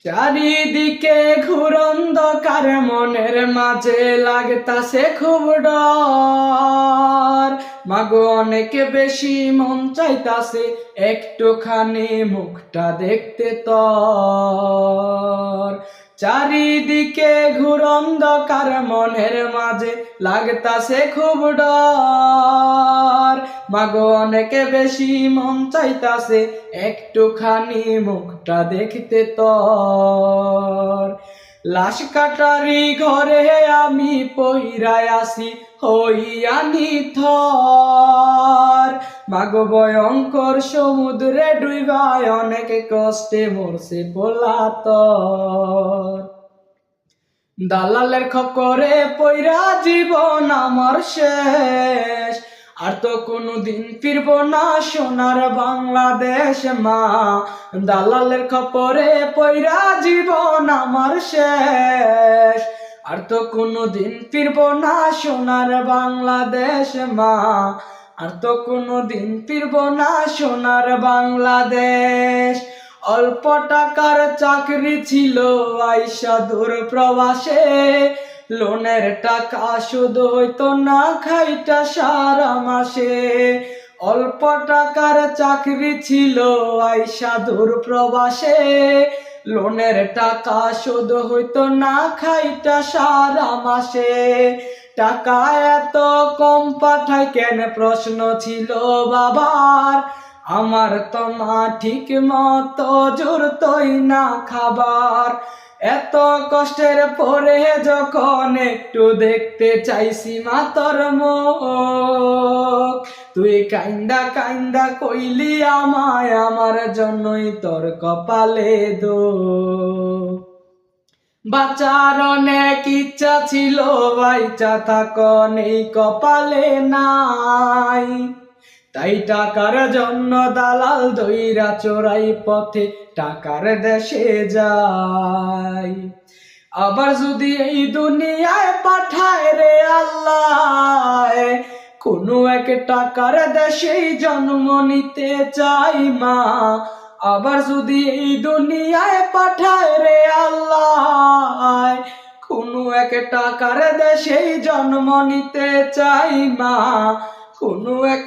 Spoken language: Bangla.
চারিদিকে ঘুর অন্ধকার, মনের মাঝে লাগতাছে খুব ডর। মাগো অনেক বেশি মন চাইতাছে একটুখানি মুখটা দেখতে তোর। চারিদিকে ঘুর অন্ধকার, মনের মাঝে লাগতাছে খুব ডর। মাগো অনেক বেশি মন চাইতাছে একটুখানি মুখটা দেখতে তোর। লাশ কাটারি ঘরে আমি পইরায় আসি হইয়া নিথর। মাগো ভয়ঙ্কর সমুদ্রে ডুইবায় অনেক কষ্টে মরছে পোলা তোর। দালালের খপ্পরে পইরা জীবন আমার শেষ, আর তো কোনোদিন ফিরবো না সোনার বাংলাদেশ মা। দালালের খপ্পরে পইরা জীবন আমার শেষ, আর তো কোনোদিন ফিরবো না সোনার বাংলাদেশ মা। আর তো কোনোদিন ফিরবো না সোনার বাংলাদেশ। অল্প টাকার চাকরি ছিল আইসা দূর প্রবাসে, লোনের টাকা শুধু হইতো না খাইটা সারা মাসে। অল্প টাকার চাকরি ছিল আইসা দূর প্রবাসে, লোনের টাকা শুধু হইতো না খাইটা সারা মাসে। টাকা এত কম পাঠায় কেন প্রশ্ন ছিল বাবার, আমার তো মা ঠিক মতো জুড়তই না খাবার। এত কষ্টের পরে যখন একটু দেখতে চাইছি মা তোর মুখ, তুই কাইন্দা কাইন্দা কইলি আমায় আমার জন্যই তোর কপালে দুঃখ। বাঁচার অনেক ইচ্ছা ছিল বাইচা থাকন এই কপালে নাই, তাই টাকার জন্য দালাল দইরা চোরাই পথে টাকার দেশে যায়। আবার যদি এই দুনিয়ায় পাঠায় রে আল্লাহ, কোনো এক টাকার দেশেই জন্ম নিতে চাই মা। আবার যদি এই দুনিয়ায় পাঠায় রে আল্লাহ, কোনো এক টাকার দেশেই জন্ম নিতে চাই মা। কোনো এক